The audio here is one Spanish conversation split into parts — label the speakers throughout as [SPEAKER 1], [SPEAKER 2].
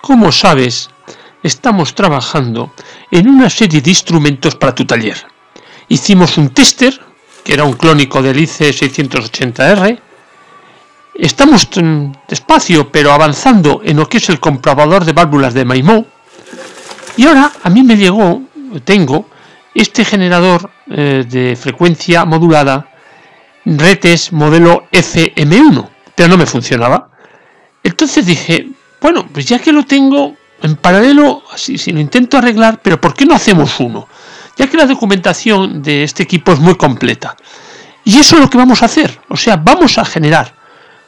[SPEAKER 1] Como sabes, estamos trabajando en una serie de instrumentos para tu taller. Hicimos un tester, que era un clónico del IC680R. Estamos despacio, pero avanzando en lo que es el comprobador de válvulas de MyMo. Y ahora a mí me tengo este generador de frecuencia modulada Retes modelo FM1, pero no me funcionaba. Entonces dije, bueno, pues ya que lo tengo en paralelo, así si lo intento arreglar, pero ¿por qué no hacemos uno? Ya que la documentación de este equipo es muy completa. Y eso es lo que vamos a hacer. O sea, vamos a generar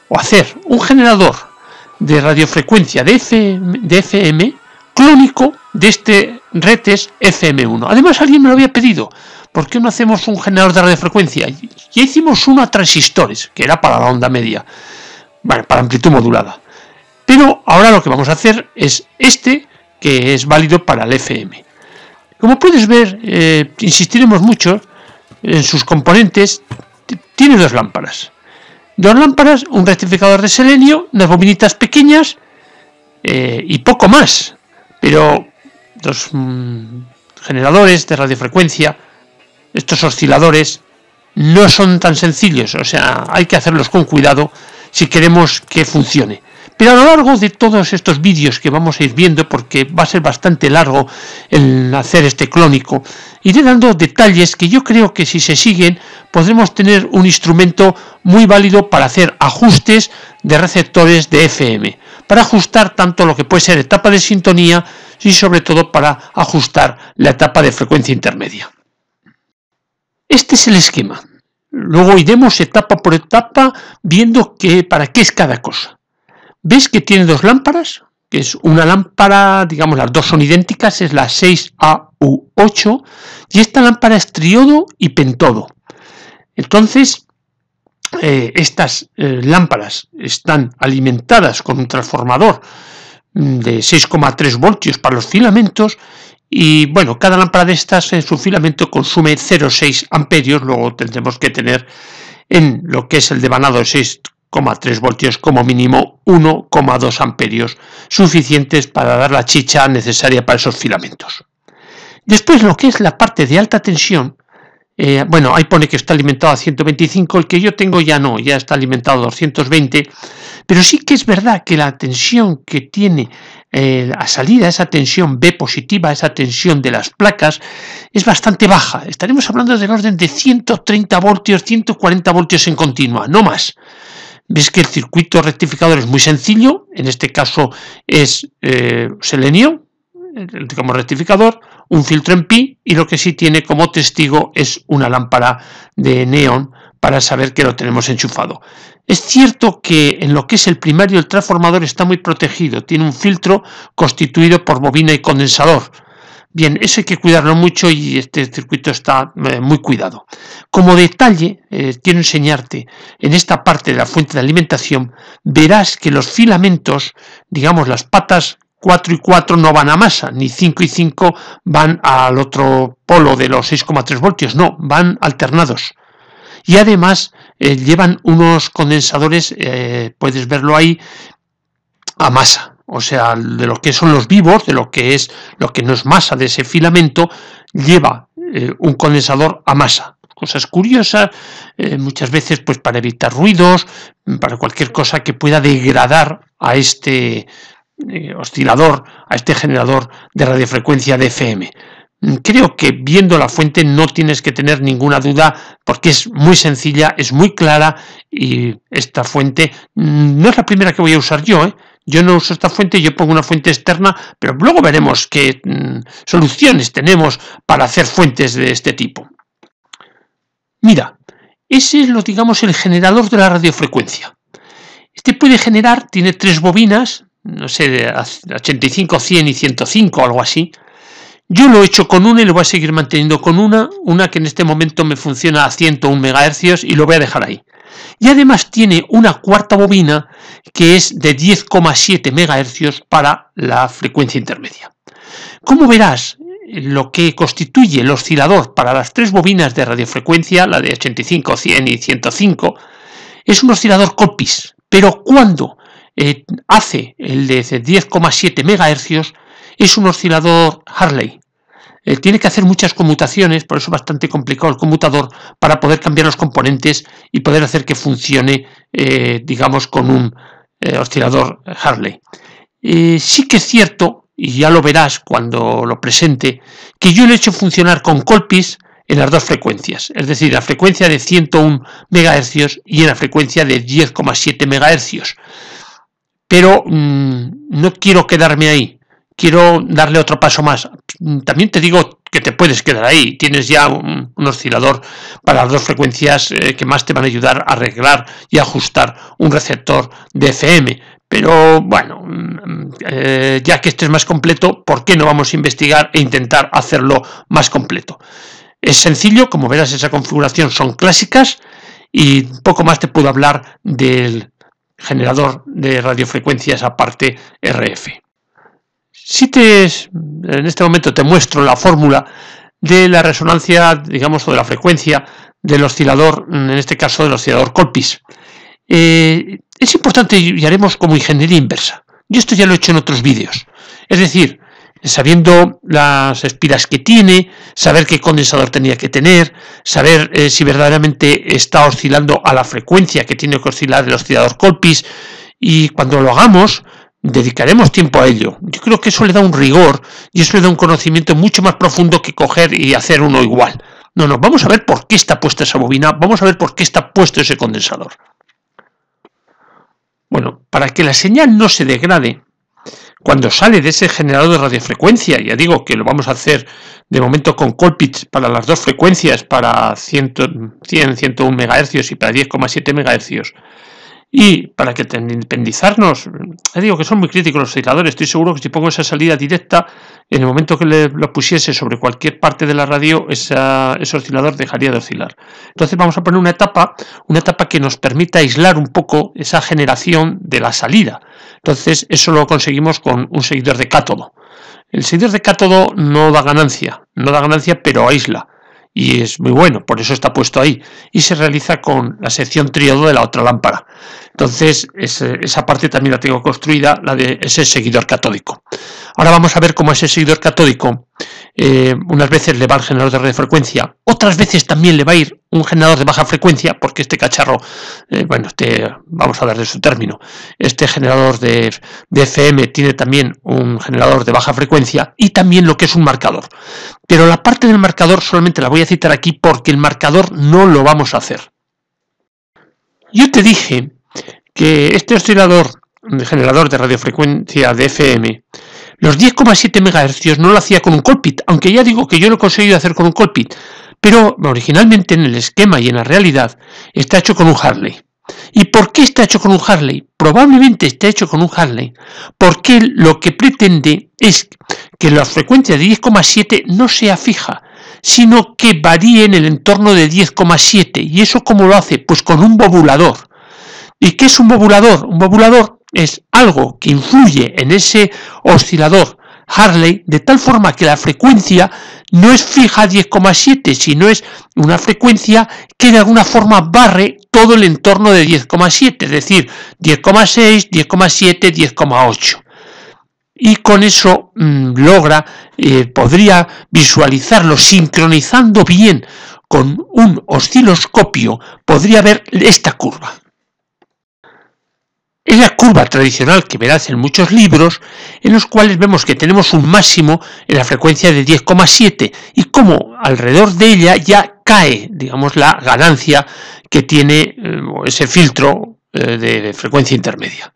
[SPEAKER 1] o hacer un generador de radiofrecuencia de FM clónico de este Retes FM1. Además, alguien me lo había pedido. ¿Por qué no hacemos un generador de radiofrecuencia? Ya hicimos uno a transistores, que era para la onda media, bueno, para amplitud modulada. Pero ahora lo que vamos a hacer es este, que es válido para el FM. Como puedes ver, insistiremos mucho en sus componentes. Tiene dos lámparas. Un rectificador de selenio, unas bobinitas pequeñas y poco más. Pero los generadores de radiofrecuencia, estos osciladores, no son tan sencillos. O sea, hay que hacerlos con cuidado si queremos que funcione. Pero a lo largo de todos estos vídeos que vamos a ir viendo, porque va a ser bastante largo el hacer este clónico, iré dando detalles que yo creo que si se siguen podremos tener un instrumento muy válido para hacer ajustes de receptores de FM, para ajustar tanto lo que puede ser etapa de sintonía y sobre todo para ajustar la etapa de frecuencia intermedia. Este es el esquema. Luego iremos etapa por etapa viendo para qué es cada cosa. ¿Ves que tiene dos lámparas? Que es una lámpara, digamos, las dos son idénticas, es la 6AU8, y esta lámpara es triodo y pentodo. Entonces, estas lámparas están alimentadas con un transformador de 6,3 voltios para los filamentos, y bueno, cada lámpara de estas en su filamento consume 0,6 amperios, luego tendremos que tener en lo que es el devanado de 6,3 voltios como mínimo 1,2 amperios, suficientes para dar la chicha necesaria para esos filamentos. Después lo que es la parte de alta tensión, bueno, ahí pone que está alimentado a 125, el que yo tengo ya no, ya está alimentado a 220, pero sí que es verdad que la tensión que tiene a salida, esa tensión B positiva, esa tensión de las placas, es bastante baja. Estaremos hablando del orden de 130 voltios, 140 voltios en continua, no más. Ves que el circuito rectificador es muy sencillo, en este caso es selenio como rectificador, un filtro en pi y lo que sí tiene como testigo es una lámpara de neón para saber que lo tenemos enchufado. Es cierto que en lo que es el primario el transformador está muy protegido, tiene un filtro constituido por bobina y condensador. Bien, eso hay que cuidarlo mucho y este circuito está muy cuidado. Como detalle, quiero enseñarte, en esta parte de la fuente de alimentación, verás que los filamentos, digamos las patas 4 y 4 no van a masa, ni 5 y 5 van al otro polo de los 6,3 voltios, no, van alternados. Y además llevan unos condensadores, puedes verlo ahí, a masa. O sea, de lo que son los vivos, de lo que no es masa de ese filamento, lleva un condensador a masa. Cosas curiosas, muchas veces pues para evitar ruidos, para cualquier cosa que pueda degradar a este oscilador, a este generador de radiofrecuencia de FM. Creo que viendo la fuente no tienes que tener ninguna duda porque es muy sencilla, es muy clara y esta fuente no es la primera que voy a usar yo, Yo no uso esta fuente, yo pongo una fuente externa, pero luego veremos qué soluciones tenemos para hacer fuentes de este tipo. Mira, ese es digamos, el generador de la radiofrecuencia. Este puede generar, tiene tres bobinas, no sé, de 85, 100 y 105 o algo así. Yo lo he hecho con una y lo voy a seguir manteniendo con una que en este momento me funciona a 101 MHz y lo voy a dejar ahí. Y además tiene una cuarta bobina que es de 10,7 MHz para la frecuencia intermedia. Como verás, lo que constituye el oscilador para las tres bobinas de radiofrecuencia, la de 85, 100 y 105, es un oscilador Colpix, pero cuando hace el de 10,7 MHz, es un oscilador Hartley. Tiene que hacer muchas conmutaciones, por eso es bastante complicado el conmutador, para poder cambiar los componentes y poder hacer que funcione, digamos, con un oscilador Hartley. Sí que es cierto, y ya lo verás cuando lo presente, que yo lo he hecho funcionar con Colpix en las dos frecuencias, es decir, la frecuencia de 101 MHz y en la frecuencia de 10,7 MHz. Pero no quiero quedarme ahí, quiero darle otro paso más. También te digo que te puedes quedar ahí, tienes ya un oscilador para las dos frecuencias que más te van a ayudar a arreglar y ajustar un receptor de FM. Pero bueno, ya que este es más completo, ¿por qué no vamos a investigar e intentar hacerlo más completo? Es sencillo, como verás, esa configuración son clásicas y poco más te puedo hablar del generador de radiofrecuencias aparte RF. En este momento te muestro la fórmula de la resonancia, digamos, o de la frecuencia del oscilador, en este caso del oscilador Colpix. Es importante y haremos como ingeniería inversa. Yo esto ya lo he hecho en otros vídeos. Es decir, sabiendo las espiras que tiene, saber qué condensador tenía que tener, saber si verdaderamente está oscilando a la frecuencia que tiene que oscilar el oscilador Colpix, y cuando lo hagamos dedicaremos tiempo a ello. Yo creo que eso le da un rigor y eso le da un conocimiento mucho más profundo que coger y hacer uno igual. No, vamos a ver por qué está puesta esa bobina, vamos a ver por qué está puesto ese condensador. Bueno, para que la señal no se degrade, cuando sale de ese generador de radiofrecuencia, ya digo que lo vamos a hacer de momento con Colpix para las dos frecuencias, para 101 MHz y para 10,7 MHz, y para que independizarnos, ya digo que son muy críticos los osciladores, estoy seguro que si pongo esa salida directa, en el momento que lo pusiese sobre cualquier parte de la radio, ese oscilador dejaría de oscilar. Entonces vamos a poner una etapa que nos permita aislar un poco esa generación de la salida. Entonces eso lo conseguimos con un seguidor de cátodo. El seguidor de cátodo no da ganancia, pero aísla. Y es muy bueno, por eso está puesto ahí. Y se realiza con la sección triodo de la otra lámpara. Entonces, esa parte también la tengo construida, la de ese seguidor catódico. Ahora vamos a ver cómo ese seguidor catódico, unas veces le va el generador de radiofrecuencia, otras veces también le va a ir un generador de baja frecuencia, porque este cacharro, vamos a hablar de su término, este generador de FM tiene también un generador de baja frecuencia y también lo que es un marcador. Pero la parte del marcador solamente la voy a citar aquí porque el marcador no lo vamos a hacer. Yo te dije que este oscilador, de generador de radiofrecuencia de FM, los 10,7 MHz no lo hacía con un Colpix, aunque ya digo que yo lo he conseguido hacer con un Colpix, pero originalmente en el esquema y en la realidad está hecho con un Hartley. ¿Y por qué está hecho con un Hartley? Probablemente está hecho con un Hartley porque lo que pretende es que la frecuencia de 10,7 no sea fija, sino que varíe en el entorno de 10,7. ¿Y eso cómo lo hace? Pues con un bobulador. ¿Y qué es un bobulador? Un bobulador es algo que influye en ese oscilador Hartley de tal forma que la frecuencia no es fija a 10,7, sino es una frecuencia que de alguna forma barre todo el entorno de 10,7, es decir, 10,6, 10,7, 10,8. Y con eso podría visualizarlo sincronizando bien con un osciloscopio, podría ver esta curva. Es la curva tradicional que verás en muchos libros, en los cuales vemos que tenemos un máximo en la frecuencia de 10,7 y como alrededor de ella ya cae, digamos, la ganancia que tiene ese filtro de frecuencia intermedia.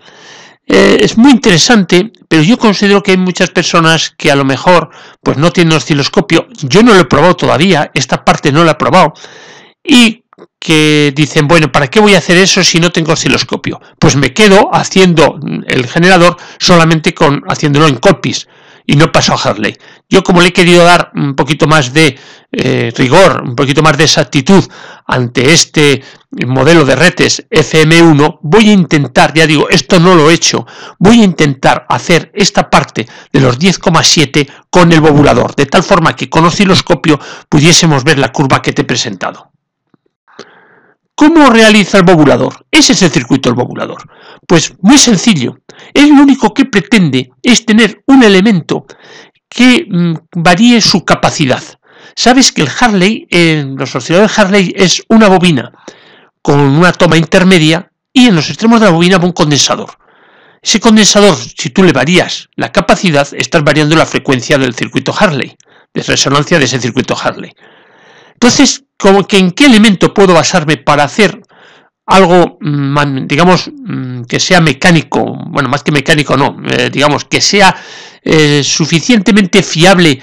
[SPEAKER 1] Es muy interesante, pero yo considero que hay muchas personas que a lo mejor pues no tienen osciloscopio. Yo no lo he probado todavía, esta parte no la he probado, y que dicen, bueno, ¿para qué voy a hacer eso si no tengo osciloscopio? Pues me quedo haciendo el generador solamente haciéndolo en Colpix y no paso a Hartley. Yo, como le he querido dar un poquito más de rigor, un poquito más de exactitud ante este modelo de redes FM1, voy a intentar, ya digo, esto no lo he hecho, voy a intentar hacer esta parte de los 10,7 con el bobulador, de tal forma que con osciloscopio pudiésemos ver la curva que te he presentado. ¿Cómo realiza el bobulador? Ese es el circuito del bobulador. Pues muy sencillo. Él lo único que pretende es tener un elemento que varíe su capacidad. Sabes que el Hartley, los osciladores Hartley, es una bobina con una toma intermedia y en los extremos de la bobina va un condensador. Ese condensador, si tú le varías la capacidad, estás variando la frecuencia del circuito Hartley, de resonancia de ese circuito Hartley. Entonces, ¿en qué elemento puedo basarme para hacer algo, digamos, que sea mecánico? Bueno, más que mecánico no, digamos, que sea suficientemente fiable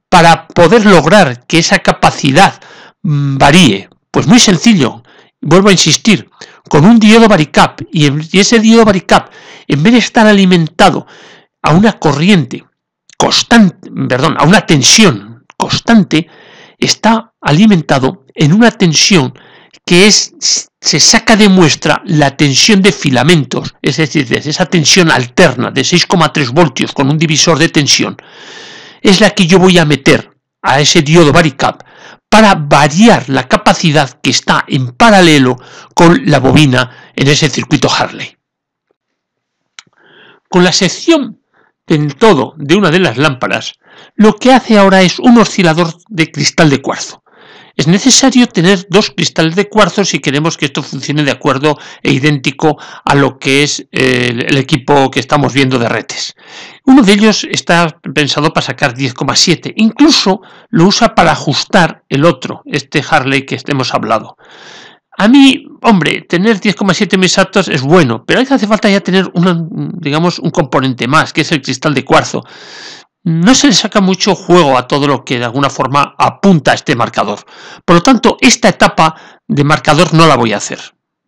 [SPEAKER 1] para poder lograr que esa capacidad varíe. Pues muy sencillo, vuelvo a insistir, con un diodo varicap, y ese diodo varicap, en vez de estar alimentado a una corriente constante, a una tensión constante, está alimentado en una tensión que se saca de muestra la tensión de filamentos, es decir, esa tensión alterna de 6,3 voltios con un divisor de tensión, es la que yo voy a meter a ese diodo varicap para variar la capacidad que está en paralelo con la bobina en ese circuito Hartley. Con la sección del todo de una de las lámparas, lo que hace ahora es un oscilador de cristal de cuarzo. Es necesario tener 2 cristales de cuarzo si queremos que esto funcione de acuerdo e idéntico a lo que es el equipo que estamos viendo de retes. Uno de ellos está pensado para sacar 10,7. Incluso lo usa para ajustar el otro, este Hartley que hemos hablado. A mí, hombre, tener 10,7 mesatos es bueno, pero hace falta ya tener un componente más, que es el cristal de cuarzo. No se le saca mucho juego a todo lo que de alguna forma apunta a este marcador. Por lo tanto, esta etapa de marcador no la voy a hacer.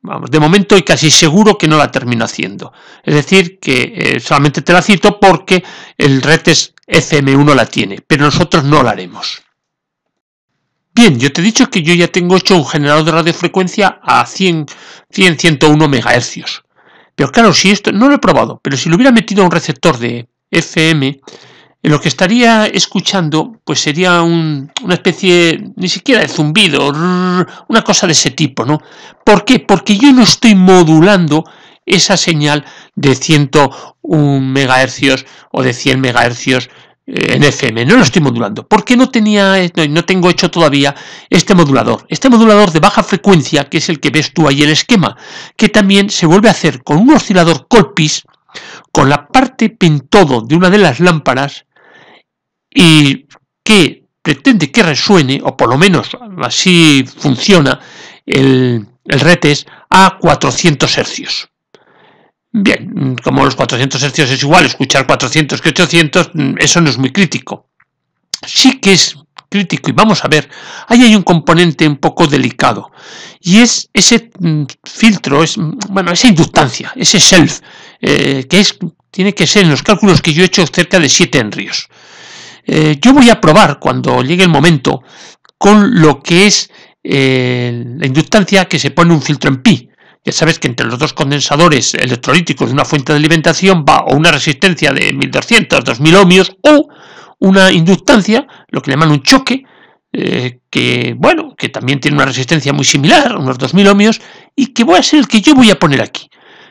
[SPEAKER 1] Vamos, de momento y casi seguro que no la termino haciendo. Es decir, que solamente te la cito porque el Retes FM1 la tiene, pero nosotros no la haremos. Bien, yo te he dicho que yo ya tengo hecho un generador de radiofrecuencia a 101 MHz. Pero claro, si esto no lo he probado, pero si lo hubiera metido a un receptor de FM, lo que estaría escuchando pues sería una especie, ni siquiera de zumbido, una cosa de ese tipo, ¿no? ¿Por qué? Porque yo no estoy modulando esa señal de 101 MHz o de 100 MHz en FM, no lo estoy modulando, porque no tengo hecho todavía este modulador de baja frecuencia, que es el que ves tú ahí en el esquema, que también se vuelve a hacer con un oscilador Colpix, con la parte pentodo de una de las lámparas, y que pretende que resuene, o por lo menos así funciona, el Retes a 400 Hz. Bien, como los 400 Hz es igual escuchar 400 que 800, eso no es muy crítico. Sí que es crítico, y vamos a ver, ahí hay un componente un poco delicado, y es ese filtro, esa inductancia, ese self, que tiene que ser en los cálculos que yo he hecho cerca de 7 henrios. Yo voy a probar cuando llegue el momento con lo que es la inductancia que se pone un filtro en pi. Ya sabes que entre los 2 condensadores electrolíticos de una fuente de alimentación va o una resistencia de 1200, 2000 ohmios o una inductancia, lo que le llaman un choque, que también tiene una resistencia muy similar, unos 2000 ohmios, y que voy a ser el que yo voy a poner aquí.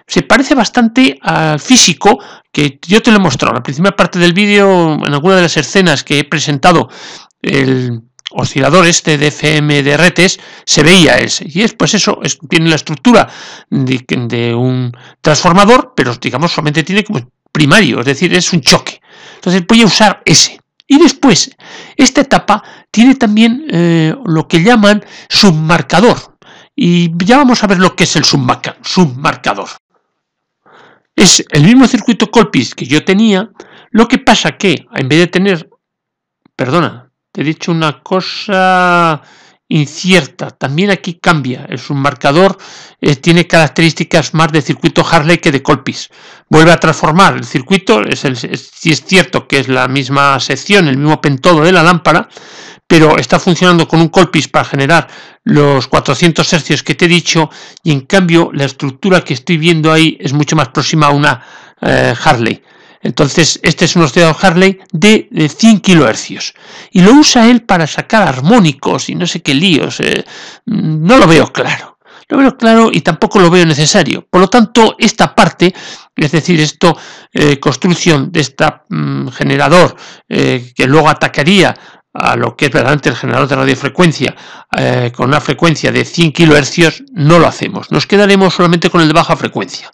[SPEAKER 1] Se parece bastante al físico que yo te lo he mostrado en la primera parte del vídeo, en alguna de las escenas que he presentado el oscilador de FM de Retes, se veía ese, y tiene la estructura de un transformador, pero digamos solamente tiene como primario, es decir, es un choque. Entonces voy a usar ese. Y después, esta etapa tiene también lo que llaman submarcador, y ya vamos a ver lo que es el submarcador. Es el mismo circuito Colpix que yo tenía, lo que pasa que en vez de tener, perdona, te he dicho una cosa incierta, también aquí cambia, el submarcador tiene características más de circuito Hartley que de Colpix. Vuelve a transformar el circuito, si es cierto que es la misma sección, el mismo pentodo de la lámpara, pero está funcionando con un Colpix para generar los 400 Hz que te he dicho, y en cambio la estructura que estoy viendo ahí es mucho más próxima a una Hartley. Entonces este es un oscilador Hartley de 100 kHz y lo usa él para sacar armónicos y no sé qué líos. No lo veo claro. lo veo claro y tampoco lo veo necesario. Por lo tanto, esta parte, es decir, construcción de este generador que luego atacaría a lo que es verdaderamente el generador de radiofrecuencia con una frecuencia de 100 kHz, no lo hacemos. Nos quedaremos solamente con el de baja frecuencia.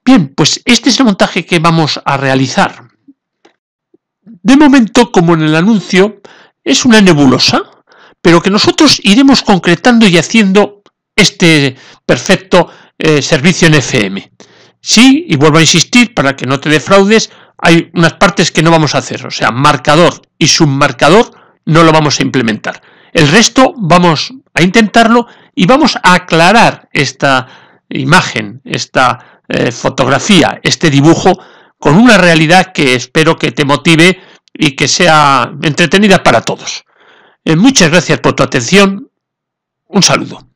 [SPEAKER 1] Bien, pues este es el montaje que vamos a realizar. De momento, como en el anuncio, es una nebulosa, pero que nosotros iremos concretando y haciendo este perfecto servicio en FM. Sí, y vuelvo a insistir, para que no te defraudes, hay unas partes que no vamos a hacer, o sea, marcador y submarcador no lo vamos a implementar. El resto vamos a intentarlo y vamos a aclarar esta imagen, esta fotografía, este dibujo, con una realidad que espero que te motive y que sea entretenida para todos. Muchas gracias por tu atención. Un saludo.